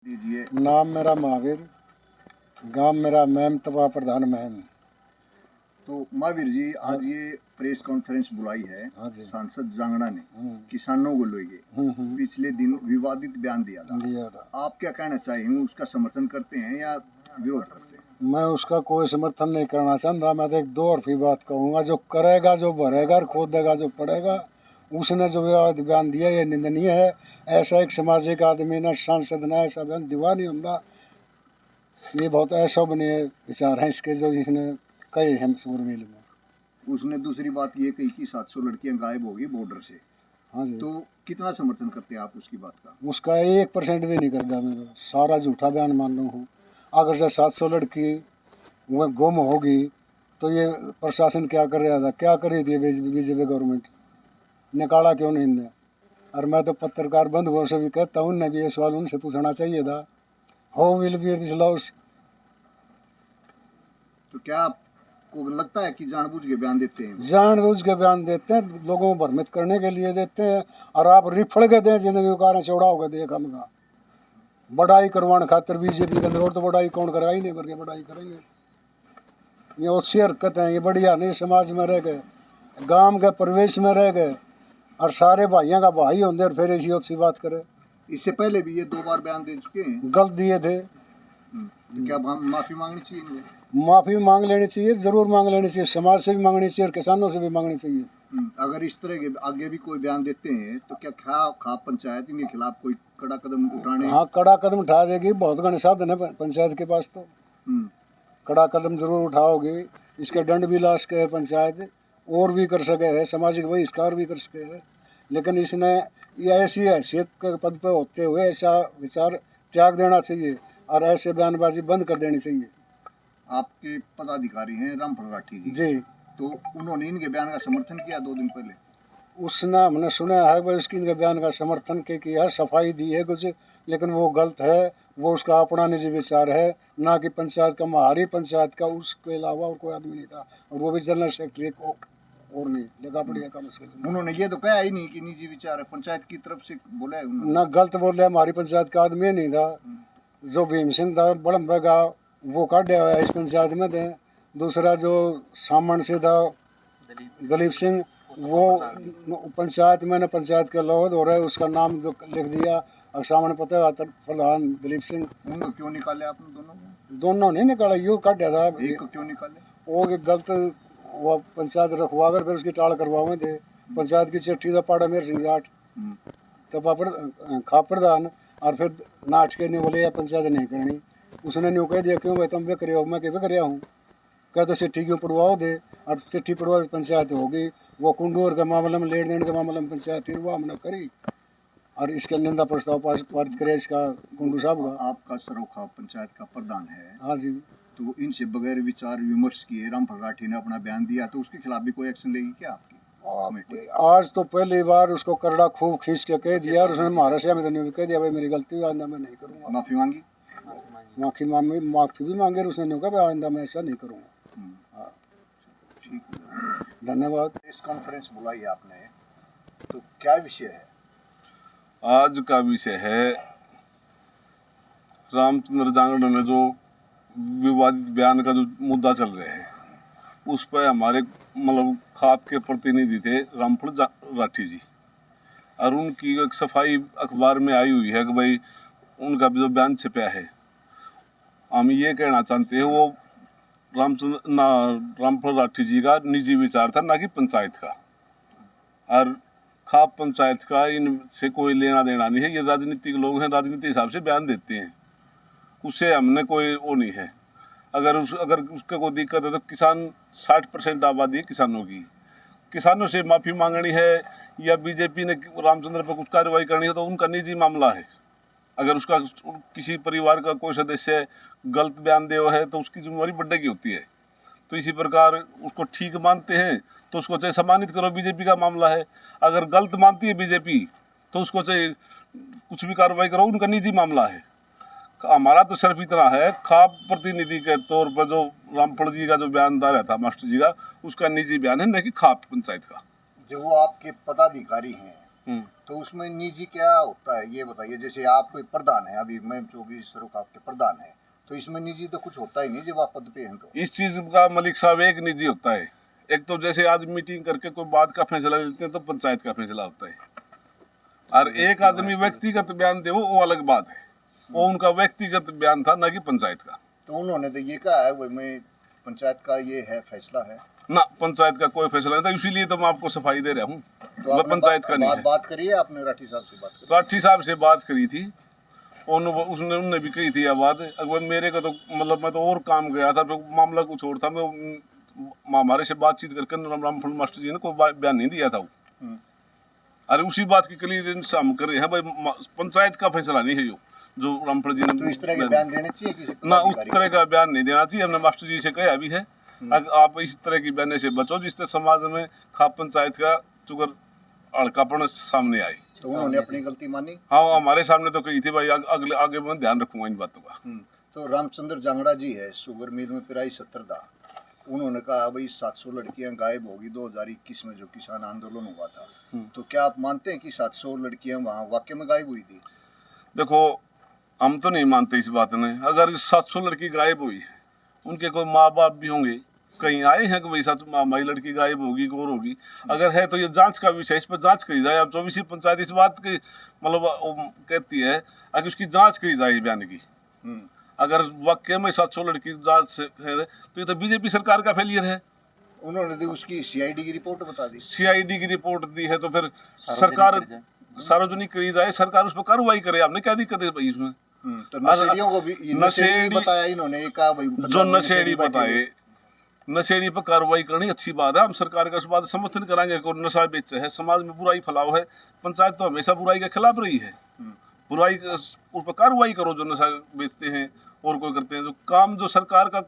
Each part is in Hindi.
दीजिए। नाम मेरा महावीर, गांव मेरा मैम तवा प्रधान मैम। तो महावीर जी, आज ये प्रेस कॉन्फ्रेंस बुलाई है हाँ जी। सांसद जांगड़ा ने किसानों को लेके पिछले दिन विवादित बयान दिया था। आप क्या कहना चाहेंगे, उसका समर्थन करते हैं या विरोध करते हैं? मैं उसका कोई समर्थन नहीं करना चाहता। मैं तो एक दो और बात कहूँगा, जो करेगा जो भरेगा और खोदेगा जो पड़ेगा। उसने जो विवादित बयान दिया ये निंदनीय है। ऐसा एक सामाजिक आदमी ने, सांसद ने ऐसा बयान दिवा नहीं होता। ये बहुत अशोभनीय विचार है इसके जो इसने कहे हैं शोरमील में। उसने दूसरी बात ये कही कि 700 लड़कियां गायब होगी बॉर्डर से। हाँ जी। तो कितना समर्थन करते हैं आप उसकी बात का? उसका 1% भी नहीं करता। मैं सारा झूठा बयान मान लूँ हूँ। अगर से 700 लड़की वह गुम होगी तो ये प्रशासन क्या कर रहा था, क्या कर रही थी बीजेपी गवर्नमेंट? निकाला क्यों नहीं इनने? और मैं तो पत्रकार बंधुओं से भी कहता हूँ, उन्हें भी ये सवाल उनसे पूछना चाहिए था। How will be this loss? तो क्या आपको लगता है कि जानबूझ के बयान देते हैं? जानबूझ के बयान देते हैं, लोगों को भ्रमित करने के लिए देते हैं। और आप रिफड़ के दें जिंदगी कारण चौड़ा होकर देख हमका बढ़ाई करवाने खातिर बीजेपी के अंदर। और तो बढ़ाई कौन करेगा ही नहीं, करके बढ़ाई करेंगे। ये अच्छी हरकत है, ये बढ़िया नहीं। समाज में रह गए, गांव के परिवेश में रह गए और सारे भाइयों का भाई होंगे और फिर ऐसी अच्छी बात करे। इससे पहले भी ये 2 बार बयान दे चुके हैं। गलत दिए थे तो क्या माफी मांगनी चाहिए इन्हें? माफी मांग लेनी चाहिए, जरूर मांग लेनी चाहिए। समाज से भी मांगनी चाहिए और किसानों से भी मांगनी चाहिए। अगर इस तरह के आगे भी कोई बयान देते हैं तो क्या खाप पंचायत इनके खिलाफ कोई कड़ा कदम उठाने? हाँ, कड़ा कदम उठा देगी। बहुत घने साधन है पंचायत के पास, तो कड़ा कदम जरूर उठाओगी। इसके दंड भी ला सके है पंचायत, और भी कर सके है, सामाजिक बहिष्कार भी कर सके है। लेकिन इसने ये ऐसी हैसियत के पद पे होते हुए ऐसा विचार त्याग देना चाहिए और ऐसे बयानबाजी बंद कर देनी चाहिए। आपके पदाधिकारी हैं रामफल राठी जी, तो उन्होंने इनके बयान का समर्थन किया 2 दिन पहले। उसने, हमने सुना है भाई उसकी इनके बयान का समर्थन के किया है, सफाई दी है कुछ, लेकिन वो गलत है। वो उसका अपना निजी विचार है, ना कि पंचायत का, हमारी पंचायत का। उसके अलावा और कोई आदमी नहीं था, और वो भी जनरल सेक्रेटरी और नहीं लेखा पड़ेगा काम उसके। उन्होंने ये तो कहा ही नहीं कि निजी विचार है, पंचायत की तरफ से बोला है उन्होंने। ना गलत बोले, हमारी पंचायत का आदमी नहीं था। जो भीम सिंह था बड़म्बे का, वो काटे हुआ है इस पंचायत में थे। दूसरा जो सामन से था दलीप सिंह, वो पंचायत में न पंचायत के लोग हो रहे, उसका नाम जो लिख दिया और सामने पता है प्रधान दलीप सिंह। उनको क्यों निकाले आपने? दोनों नहीं निकाला, यूँ काटा था। एक को क्यों निकाले? वो गलत, वो पंचायत रखवा कर फिर उसकी टाल करवाए थे। पंचायत की चिट्ठी था पाड़ा मेर सिंह जाट तब खा प्रधान, और फिर नाच के नहीं बोले या पंचायत नहीं करनी। उसने न्यू कह दिया, क्यों भाई तुम भी करे हो? मैं भी कर हूँ। कह तो चिट्ठी क्यों पढ़वाओ दे, और चिट्ठी पढ़वा पंचायत होगी। वो कुंडूर के मामले में, लेन देन के मामले में पंचायत हुआ हमने करी, और इसके निंदा प्रस्ताव पारित करे इसका कुंडू साहब का। आपका सरोखा पंचायत का प्रधान है। हाँ जी। तो इनसे बगैर विचार विमर्श किए रामफल राठी ने अपना बयान दिया, तो उसके खिलाफ भी कोई एक्शन लेगी क्या आपकी? आज तो पहली बार उसको करड़ा खूब खींच के कह दिया, और उसने महाराष्ट्र में तो नहीं कह दिया भाई मेरी गलती हुई, आइंदा मैं नहीं करूँगा। माफी मांगी? माफी भी मांगे, उसने नहीं कहा आइंदा मैं ऐसा नहीं करूँगा। हाँ, ठीक, धन्यवाद। प्रेस कॉन्फ्रेंस बुलाई आपने, तो क्या विषय है? आज का विषय है रामचंद्र जांगड़ा ने जो विवादित बयान का जो मुद्दा चल रहा है, उस पर हमारे मतलब खाप के प्रतिनिधि थे रामफल राठी जी, और उनकी एक सफाई अखबार में आई हुई है कि भाई उनका जो बयान छपा है, हम ये कहना चाहते हैं वो रामफल राठी जी का निजी विचार था, ना कि पंचायत का। और खाप पंचायत का इनसे कोई लेना देना नहीं है। ये राजनीतिक लोग हैं, राजनीति हिसाब से बयान देते हैं, उससे हमने कोई वो नहीं है। अगर उसका कोई दिक्कत है तो किसान 60% आबादी है किसानों की, किसानों से माफ़ी मांगनी है या बीजेपी ने रामचंद्र पर कुछ कार्रवाई करनी है तो उनका निजी मामला है। अगर उसका किसी परिवार का कोई सदस्य गलत बयान दे है तो उसकी जिम्मेवारी बड़े की होती है। तो इसी प्रकार उसको ठीक मानते हैं तो उसको चाहे सम्मानित करो, बीजेपी का मामला है। अगर गलत मानती है बीजेपी तो उसको चाहे कुछ भी कार्रवाई करो, उनका निजी मामला है। हमारा तो सिर्फ इतना है, खाप प्रतिनिधि के तौर पर जो रामफल जी का जो बयानदार है था मास्टर जी का, उसका निजी बयान है, न कि खाप पंचायत का। जो वो आपके पदाधिकारी हैं तो उसमें निजी क्या होता है ये बताइए। जैसे आप कोई प्रधान है, अभी मैं 24 रुक आपके प्रधान है, तो इसमें निजी तो कुछ होता ही नहीं जब आप पद पे हैं। तो इस चीज का मलिक साहब एक निजी होता है। एक तो जैसे आज मीटिंग करके कोई बात का फैसला लेते हैं तो पंचायत का फैसला होता है, और एक आदमी व्यक्तिगत बयान दे वो अलग बात है। वो उनका व्यक्तिगत बयान था, ना कि पंचायत का। तो उन्होंने तो ये कहा है भाई मैं पंचायत का ये है फैसला है ना, पंचायत का कोई फैसला नहीं था, इसीलिए तो मैं आपको सफाई दे रहा हूँ। तो मैं पंचायत का नहीं है। बात करिए आपने राठी साहब से बात करी। राठी साहब से बात करी थी, उन्होंने भी कही थी यह बात। अगर मेरे को तो मतलब मैं तो और काम गया था, फिर मामला कुछ और था। मैं हमारे से बातचीत करके रामफल मास्टर जी ने कोई बयान नहीं दिया था वो। अरे उसी बात की क्लियरेंस हम कर रहे हैं भाई, पंचायत का फैसला नहीं है जो रामफल जी ने। तो इस तरह के बयान देने चाहिए किसी ना, उस तरह का बयान नहीं देना चाहिए। हमने मास्टर जी से कहा भी है आप इस तरह की बयान से बचो जिससे समाज में खाप पंचायत का चुगर अड़कापन सामने आए। तो उन्होंने अपनी गलती मानी। हाँ, हमारे सामने तो कही थी भाई अगले आगे मैं ध्यान रखूंगा इन बातों का। तो रामचंद्र जांगड़ा जी है, शुगर मिल में पिराई 70 दा, उन्होंने कहा भाई 700 लड़कियां गायब होगी 2021 में जो किसान आंदोलन हुआ था। तो क्या आप मानते हैं कि 700 लड़कियां वहाँ वाकई में गायब हुई थी? देखो, हम तो नहीं मानते इस बात में। अगर 700 लड़की गायब हुई, उनके कोई माँ बाप भी होंगे, कहीं आए हैं कि भाई सच हमारी लड़की गायब होगी और होगी। अगर है तो ये जांच का विषय, इस पर जांच करी जाए। अब 24वीं पंचायत इस बात की मतलब कहती है अगर उसकी जांच करी जाए बयान की। अगर वाकई में 700 लड़की जांच से है तो ये तो बीजेपी सरकार का फेलियर है। उन्होंने तो उसकी सीआईडी की रिपोर्ट बता दी। सीआईडी की रिपोर्ट दी है तो फिर सरकार सार्वजनिक करी जाए, सरकार उस पर कार्रवाई करे। आपने क्या दिक्कत है भाई इसमें? तो नशेड़ियों को भी नशेड़ी बताया इन्होंने, एक कहा भाई जो नशेड़ी बताए, नशेड़ी पर कार्रवाई करनी अच्छी बात है। हम सरकार का इस बात समर्थन कराएंगे। कोई नशा बेचे है, समाज में बुराई फैलाव है, पंचायत तो हमेशा बुराई के खिलाफ रही है। बुराई उस पर कार्रवाई करो जो नशा बेचते हैं और कोई करते हैं। जो काम जो सरकार का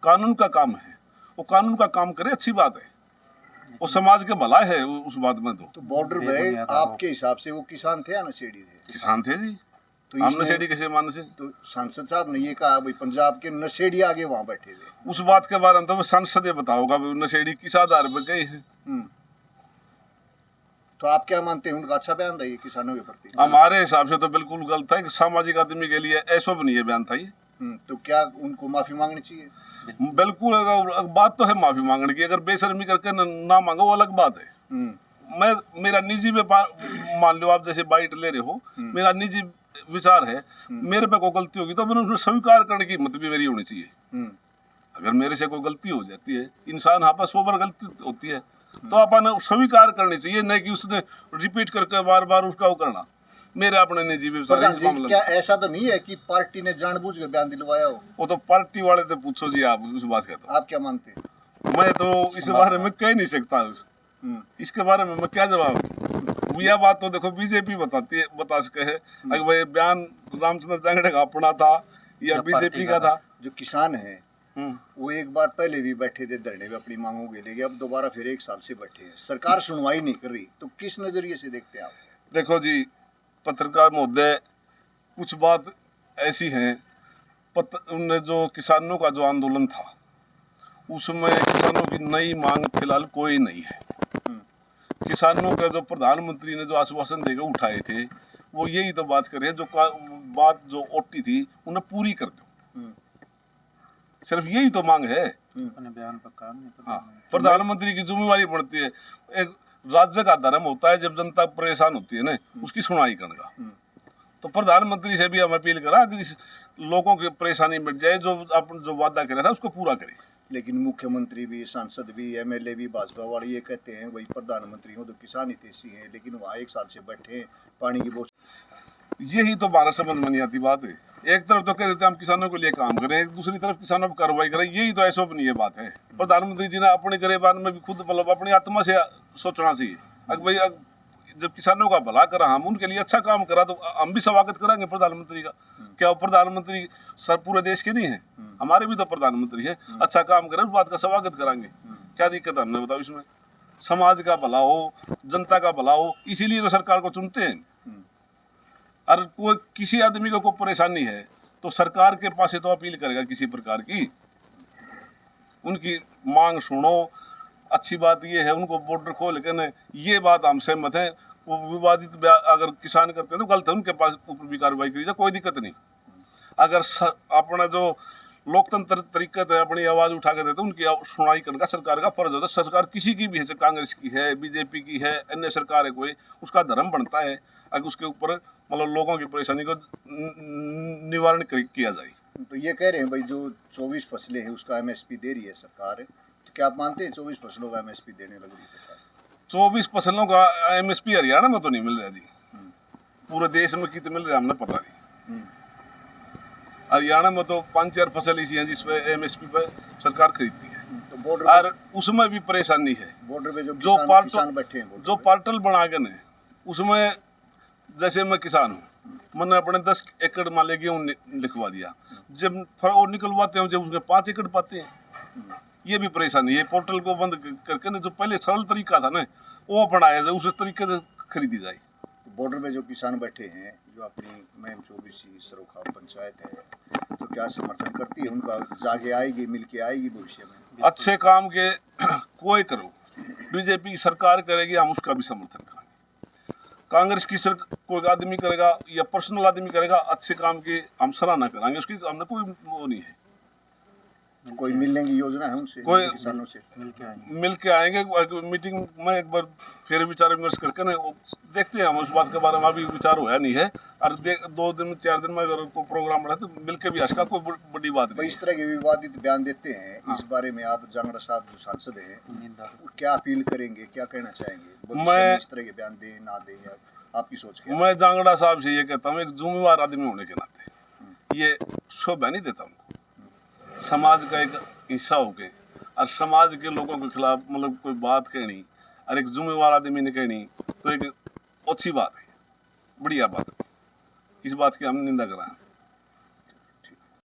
कानून का काम है वो कानून का काम करे, अच्छी बात है। वो समाज के भला है उस बात में। तो बॉर्डर पे आपके हिसाब से वो किसान थे या नशेड़ी थे? किसान थे जी। तो हम नशेड़ी कैसे मान से? तो सांसद साहब ने ये कहा भाई पंजाब के नशेड़ी आगे वहाँ बैठे थे। उस बात के बारे में तो सांसद बताओगा नशेड़ी किस आधार पर गए हैं। तो आप क्या मानते हैं उनका अच्छा बयान था ये किसानों के प्रति? हमारे हिसाब से तो बिल्कुल गलत है कि सामाजिक आदमी के लिए ऐसा भी नहीं है बयान था ये। तो क्या उनको माफी मांगनी चाहिए? बिल्कुल, बात तो है माफी मांगने की। अगर बेशर्मी करके ना मांगो वो अलग बात है। मेरा निजी व्यापार, मान लो आप जैसे बाइट ले रहे हो, मेरा निजी विचार है, मेरे पे कोई गलती होगी तो मैंने उसको स्वीकार करने की हिम्मत भी मेरी होनी चाहिए। अगर मेरे से कोई गलती हो जाती है, इंसान यहाँ पर 100 बार गलती होती है, तो अपन स्वीकार करनी चाहिए, नहीं कि उसने रिपीट करके बार बार उसका वो करना। मेरे अपने निजी विचार इस मामले में। क्या ऐसा तो नहीं है कि पार्टी ने जानबूझ के बयान दिलवाया हो? वो तो पार्टी वाले तो पूछो जी, आप उस बात का। तो आप क्या मानते हैं? मैं तो इस बारे में कह नहीं सकता। इसके बारे में मैं क्या जवाब? यह बात तो देखो बीजेपी बता सके है अगर भाई बयान रामचंद्र जांगड़े का अपना था या बीजेपी का था। जो किसान है वो एक बार पहले भी बैठे थे धरने में अपनी मांगों के लिए, अब दोबारा फिर 1 साल से बैठे हैं, सरकार सुनवाई नहीं कर रही। तो किस नजरिए से देखते हैं आप? देखो जी, पत्रकार महोदय, कुछ बात ऐसी है, उनने जो किसानों का जो आंदोलन था उसमें किसानों की नई मांग फिलहाल कोई नहीं है। किसानों का जो प्रधानमंत्री ने जो आश्वासन देकर उठाए थे वो यही तो बात कर रहे हैं, जो बात जो ओटी थी उन्हें पूरी कर दो, सिर्फ यही तो मांग है। बयान पर काम नहीं। हाँ, प्रधानमंत्री की जिम्मेवारी बढ़ती है। एक राज्य का धर्म होता है जब जनता परेशान होती है ना उसकी सुनाई करने का। तो प्रधानमंत्री से भी हम अपील करा कि इस लोगों की परेशानी मिट जाए, जो अपन जो वादा करा था उसको पूरा करे। लेकिन मुख्यमंत्री भी, सांसद भी, एमएलए भी, भाजपा वाले ये कहते हैं वही प्रधानमंत्री हो तो किसान हितैषी हैं, लेकिन वहाँ 1 साल से बैठे हैं, पानी की बोझ। यही तो हमारा समझ में नहीं आती बात है। एक तरफ तो कह देते हैं हम किसानों के लिए काम करें, एक दूसरी तरफ किसानों पर कार्रवाई करें, यही तो ऐसा नहीं है बात है। प्रधानमंत्री जी ने अपने गरेबान में भी खुद मतलब अपनी आत्मा से सोचना चाहिए। अगर भाई जब किसानों का भला करा, हम उनके लिए अच्छा काम करा, तो हम भी स्वागत करेंगे प्रधानमंत्री का। क्या वो प्रधानमंत्री सर पूरे देश के नहीं है? हमारे भी तो प्रधानमंत्री है। अच्छा काम करे उस बात का स्वागत कराएंगे, क्या दिक्कत है? हमने बताओ इसमें समाज का भला हो, जनता का भला हो, इसीलिए तो सरकार को चुनते हैं। और कोई किसी आदमी को कोई परेशानी है तो सरकार के पास तो अपील करेगा किसी प्रकार की, उनकी मांग सुनो। अच्छी बात ये है उनको बॉर्डर खोल के न, ये बात हम सहमत हैं, वो विवादित अगर किसान करते हैं तो गलत है, उनके पास ऊपर भी कार्रवाई करी जाए, कोई दिक्कत नहीं। अगर अपना जो लोकतंत्र तरीके से अपनी आवाज़ उठा के देते उनकी सुनाई करने का सरकार का फर्ज होता है। सरकार किसी की भी है, कांग्रेस की है, बीजेपी की है, अन्य सरकार है कोई, उसका धर्म बनता है अगर उसके ऊपर मतलब लोगों की परेशानी को निवारण किया जाए। तो ये कह रहे हैं भाई जो 24 फसलें हैं उसका एमएसपी दे रही है सरकार, तो क्या आप मानते हैं 24 फसलों का एमएसपी देने लग रही है सरकार? 24 फसलों का एमएसपी हरियाणा में तो नहीं मिल रहा जी, पूरे देश में कितने मिल रहे हमने पता नहीं। हरियाणा में तो 5-4 फसल ऐसी हैं जिस पे एमएसपी पे सरकार खरीदती है, तो बॉर्डर और उसमें भी परेशानी है। बॉर्डर पे जो जो किसान बैठे हैं जो पोर्टल बना के ने उसमें, जैसे मैं किसान हूँ, मैंने अपने 10 एकड़ मान ले गेहूँ लिखवा दिया, जब वो निकलवाते हैं जब उसमें 5 एकड़ पाते हैं, ये भी परेशानी है। पोर्टल को बंद करके ना जो पहले सरल तरीका था ना वो अपनाया जाए, उस तरीके से खरीदी जाए। बॉर्डर पे जो किसान बैठे हैं, जो अपनी मैम 24 सरोखा पंचायत है, तो क्या समर्थन करती है उनका? जागे आएगी, मिल के आएगी भविष्य में? अच्छे काम के कोई करो, बीजेपी की सरकार करेगी हम उसका भी समर्थन करेंगे। कांग्रेस की कोई आदमी करेगा या पर्सनल आदमी करेगा अच्छे काम की हम सराहना करेंगे, उसकी हमने कोई वो नहीं है। कोई मिलने की योजना है उनसे, कोई किसानों से? मिल के आएंगे मीटिंग में एक बार फिर विचार विमर्श करके ना देखते हैं हम, उस बात के बारे में अभी विचार होया नहीं है। और 2 दिन 4 दिन में अगर कोई प्रोग्राम रहा तो मिल के भी इसका कोई बड़ी बात नहीं। इस तरह के विवादित बयान देते हैं, इस बारे में आप जांगड़ा साहब जो सांसद हैं क्या अपील करेंगे, क्या कहना चाहेंगे? मैं इस तरह के बयान दें ना दें, या आपकी सोच क्या? मैं जांगड़ा साहब से ये कहता हूँ, एक जिम्मेवार आदमी होने के नाते ये शोभा नहीं देता उनको, समाज का एक हिस्सा हो के और समाज के लोगों के खिलाफ मतलब कोई बात कहनी और एक जिम्मेवार आदमी ने कहनी तो एक अच्छी बात है, बढ़िया बात है। इस बात की हम निंदा कर रहे हैं।